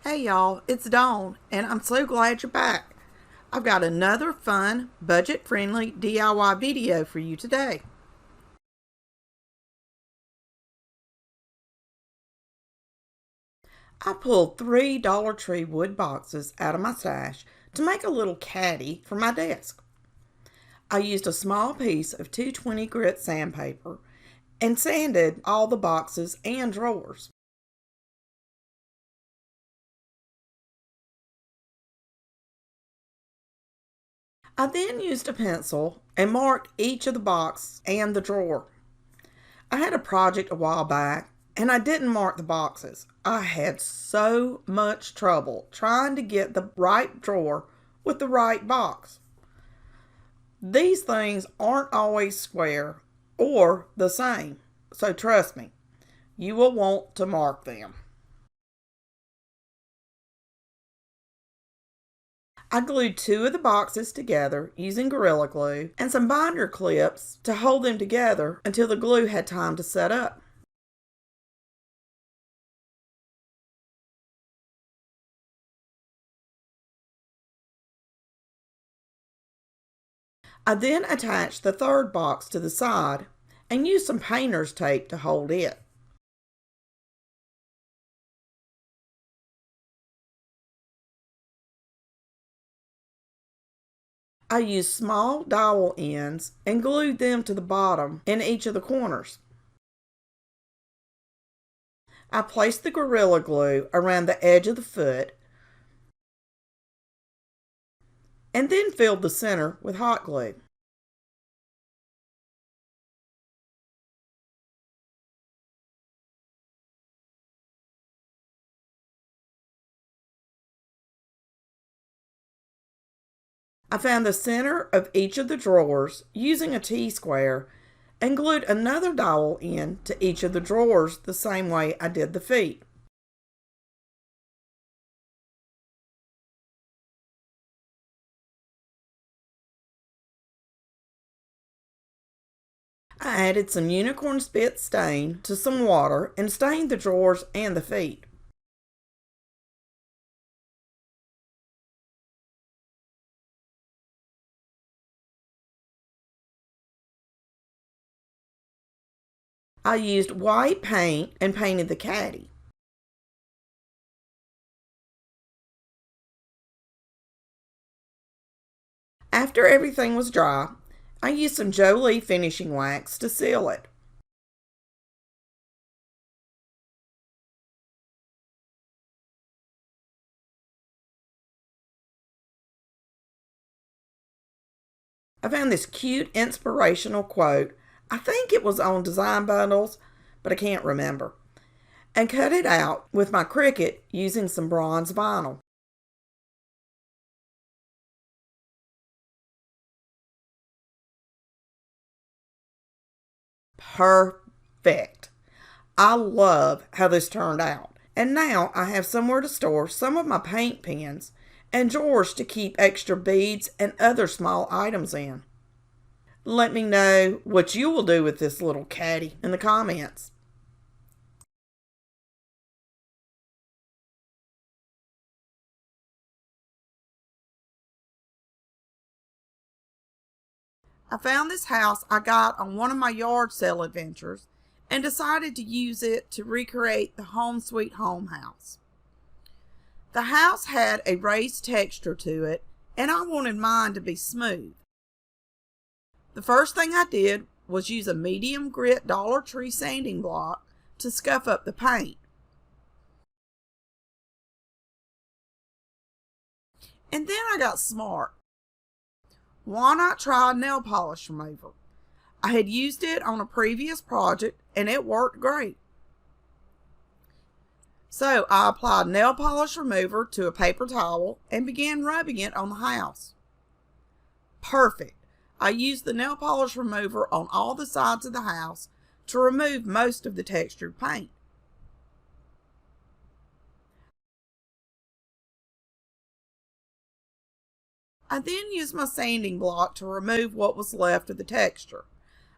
Hey y'all, it's Dawn, and I'm so glad you're back. I've got another fun, budget-friendly DIY video for you today. I pulled 3 Dollar Tree wood boxes out of my stash to make a little caddy for my desk. I used a small piece of 220 grit sandpaper and sanded all the boxes and drawers. I then used a pencil and marked each of the box and the drawer. I had a project a while back and I didn't mark the boxes. I had so much trouble trying to get the right drawer with the right box. These things aren't always square or the same, so trust me, you will want to mark them. I glued 2 of the boxes together using Gorilla Glue and some binder clips to hold them together until the glue had time to set up. I then attached the third box to the side and used some painter's tape to hold it. I used small dowel ends and glued them to the bottom in each of the corners. I placed the Gorilla Glue around the edge of the foot and then filled the center with hot glue. I found the center of each of the drawers using a T-square and glued another dowel end to each of the drawers the same way I did the feet. I added some unicorn spit stain to some water and stained the drawers and the feet. I used white paint and painted the caddy. After everything was dry, I used some Jolie finishing wax to seal it. I found this cute inspirational quote. I think it was on design bundles, but I can't remember. And cut it out with my Cricut using some bronze vinyl. Perfect. I love how this turned out. And now I have somewhere to store some of my paint pens and drawers to keep extra beads and other small items in. Let me know what you will do with this little caddy in the comments. I found this house I got on one of my yard sale adventures and decided to use it to recreate the Home Sweet Home house. The house had a raised texture to it, and I wanted mine to be smooth. The first thing I did was use a medium grit Dollar Tree sanding block to scuff up the paint. And then I got smart. Why not try a nail polish remover? I had used it on a previous project and it worked great. So I applied nail polish remover to a paper towel and began rubbing it on the house. Perfect. I used the nail polish remover on all the sides of the house to remove most of the textured paint. I then used my sanding block to remove what was left of the texture.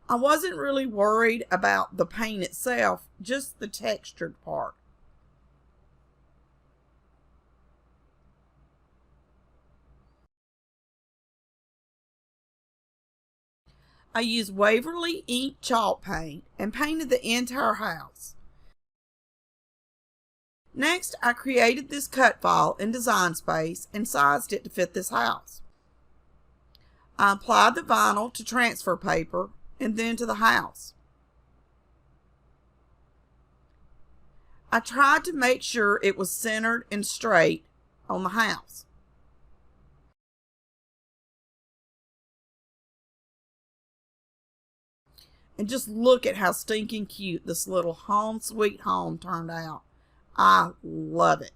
I wasn't really worried about the paint itself, just the textured part. I used Waverly ink chalk paint and painted the entire house. Next, I created this cut file in Design Space and sized it to fit this house. I applied the vinyl to transfer paper and then to the house. I tried to make sure it was centered and straight on the house. And just look at how stinking cute this little home sweet home turned out. I love it.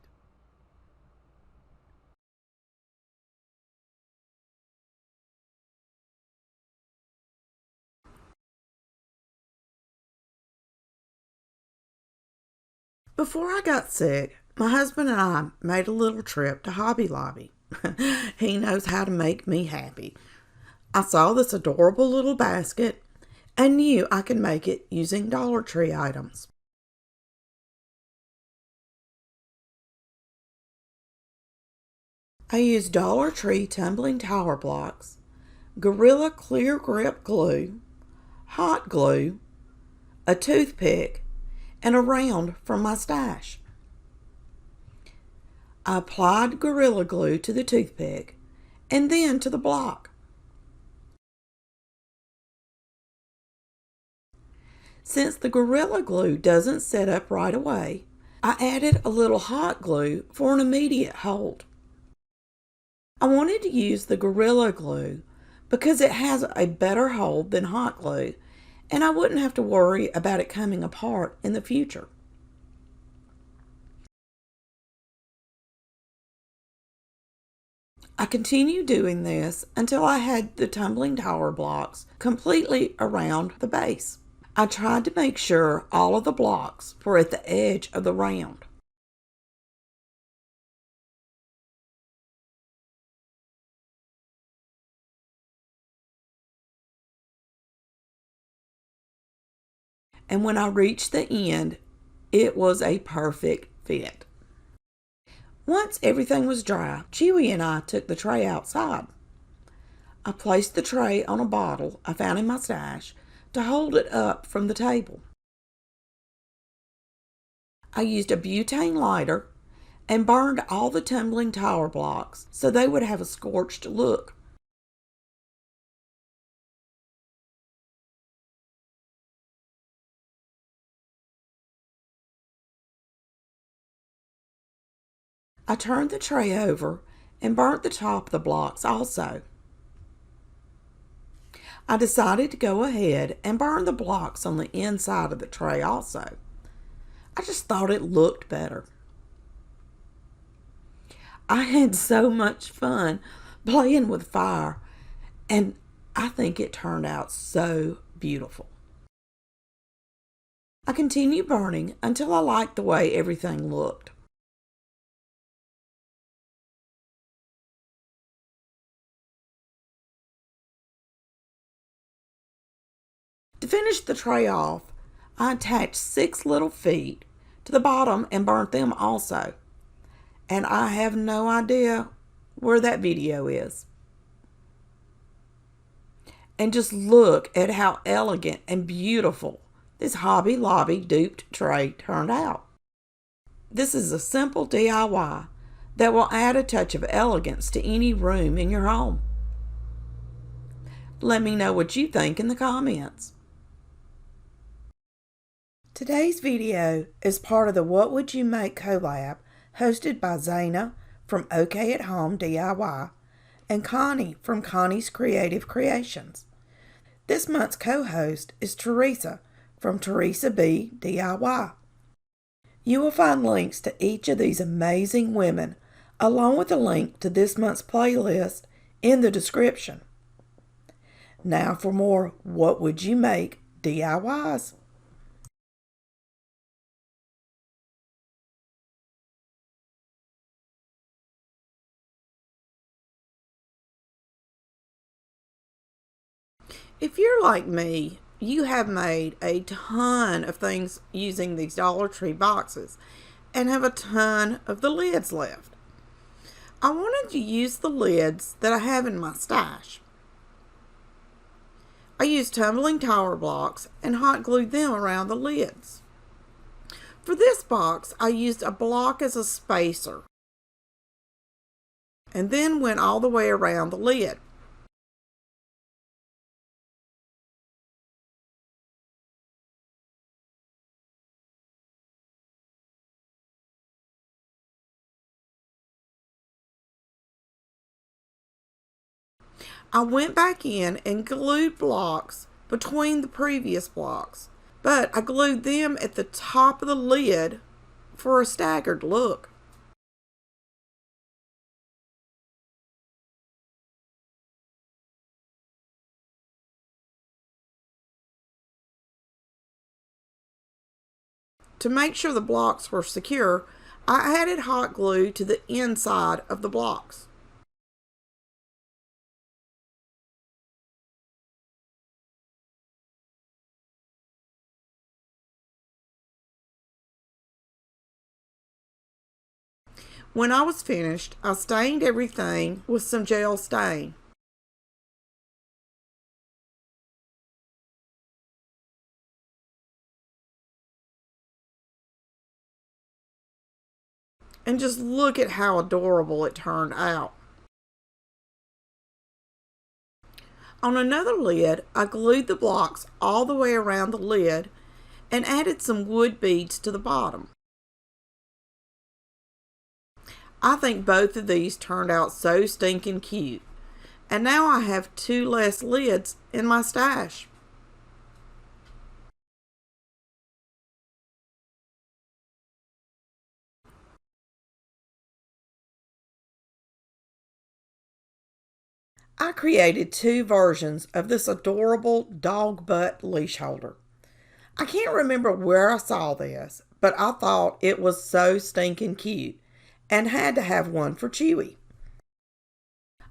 Before I got sick, my husband and I made a little trip to Hobby Lobby. He knows how to make me happy. I saw this adorable little basket and knew I could make it using Dollar Tree items. I used Dollar Tree tumbling tower blocks, Gorilla Clear Grip glue, hot glue, a toothpick, and a round from my stash. I applied Gorilla Glue to the toothpick and then to the block. Since the Gorilla Glue doesn't set up right away, I added a little hot glue for an immediate hold. I wanted to use the Gorilla Glue because it has a better hold than hot glue, and I wouldn't have to worry about it coming apart in the future. I continued doing this until I had the tumbling tower blocks completely around the base. I tried to make sure all of the blocks were at the edge of the round. And when I reached the end, it was a perfect fit. Once everything was dry, Chewy and I took the tray outside. I placed the tray on a bottle I found in my stash to hold it up from the table. I used a butane lighter and burned all the tumbling tower blocks so they would have a scorched look. I turned the tray over and burnt the top of the blocks also. I decided to go ahead and burn the blocks on the inside of the tray also. I just thought it looked better. I had so much fun playing with fire, and I think it turned out so beautiful. I continued burning until I liked the way everything looked. To finish the tray off, I attached 6 little feet to the bottom and burnt them also. And I have no idea where that video is. And just look at how elegant and beautiful this Hobby Lobby duped tray turned out. This is a simple DIY that will add a touch of elegance to any room in your home. Let me know what you think in the comments. Today's video is part of the What Would You Make collab hosted by Zaina from OK at Home DIY and Connie from Connie's Creative Creations. This month's co-host is Teresa from Teresa B DIY. You will find links to each of these amazing women along with a link to this month's playlist in the description. Now for more What Would You Make DIYs. If you're like me, you have made a ton of things using these Dollar Tree boxes and have a ton of the lids left. I wanted to use the lids that I have in my stash. I used tumbling tower blocks and hot glued them around the lids. For this box, I used a block as a spacer and then went all the way around the lid. I went back in and glued blocks between the previous blocks, but I glued them at the top of the lid for a staggered look. To make sure the blocks were secure, I added hot glue to the inside of the blocks. When I was finished, I stained everything with some gel stain. And just look at how adorable it turned out. On another lid, I glued the blocks all the way around the lid and added some wood beads to the bottom. I think both of these turned out so stinking cute. And now I have 2 less lids in my stash. I created 2 versions of this adorable dog butt leash holder. I can't remember where I saw this, but I thought it was so stinking cute and had to have one for Chewy.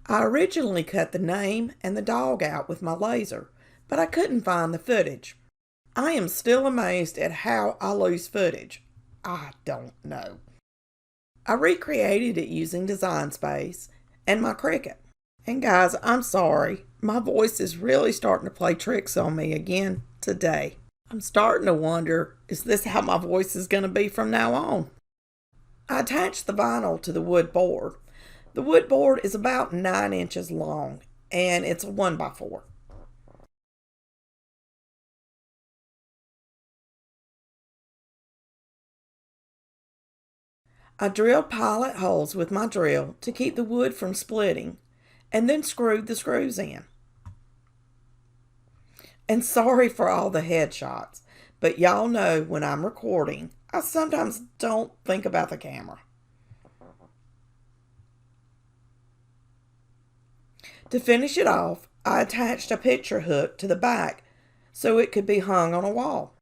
I originally cut the name and the dog out with my laser, but I couldn't find the footage. I am still amazed at how I lose footage. I don't know. I recreated it using Design Space and my Cricut. And guys, I'm sorry. My voice is really starting to play tricks on me again today. I'm starting to wonder, is this how my voice is going to be from now on? I attached the vinyl to the wood board. The wood board is about 9 inches long and it's a 1x4. I drilled pilot holes with my drill to keep the wood from splitting and then screwed the screws in. And sorry for all the headshots, but y'all know when I'm recording, I sometimes don't think about the camera. To finish it off, I attached a picture hook to the back so it could be hung on a wall.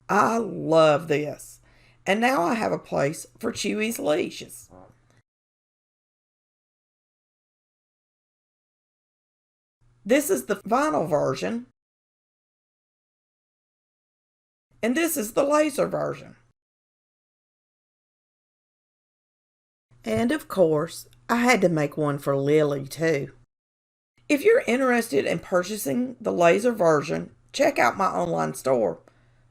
I love this. And now I have a place for Chewy's leashes. This is the vinyl version. And this is the laser version. And of course, I had to make one for Lily too. If you're interested in purchasing the laser version, check out my online store.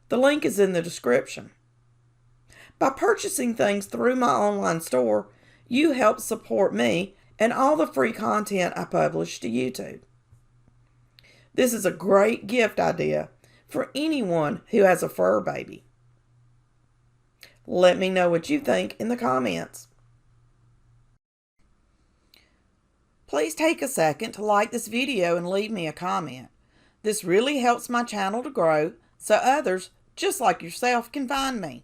The link is in the description. By purchasing things through my online store, you help support me and all the free content I publish to YouTube. This is a great gift idea for anyone who has a fur baby. Let me know what you think in the comments. Please take a second to like this video and leave me a comment. This really helps my channel to grow so others just like yourself can find me.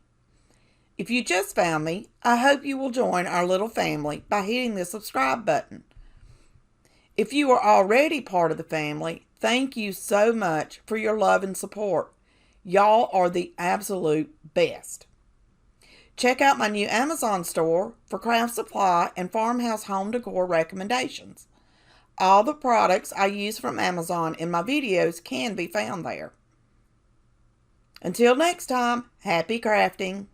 If you just found me, I hope you will join our little family by hitting the subscribe button. If you are already part of the family, thank you so much for your love and support. Y'all are the absolute best. Check out my new Amazon store for craft supply and farmhouse home decor recommendations. All the products I use from Amazon in my videos can be found there. Until next time, happy crafting.